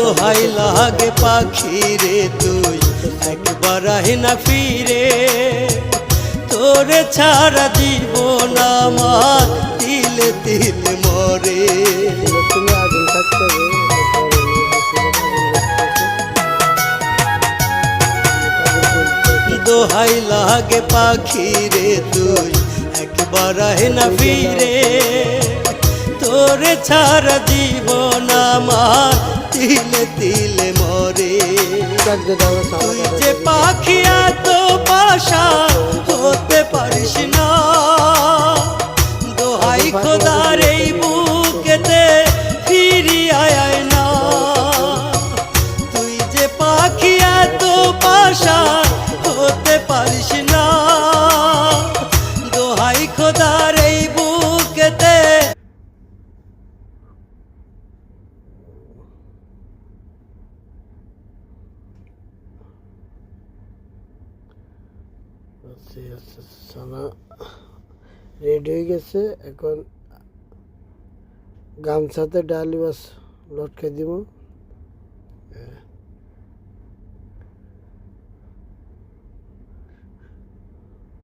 দোহাই লাগে পাখি রে তুই একবার আহে না ফিরে, তোরে ছাড়া জীবন আমার তিলে তিলে মরে। তুমি আগুন থাকতে হবে। দোহাই লাগে পাখি রে তুই একবার আহে না ফিরে, তোরে ছাড়া জীবন আমার তিলে তিলে মরে। তুই যে পাখি এত পাশা হতে পারিস না, দোহাই খোদার এই বুকেতে ফিরি আয় না। তুই যে পাখি এত পাশা হতে পারিস না, দোহাই খোদার এই বুকেতে। সানা রেডি হয়ে গেছে, এখন গামছাতে ডালি বাস লটকে দিব।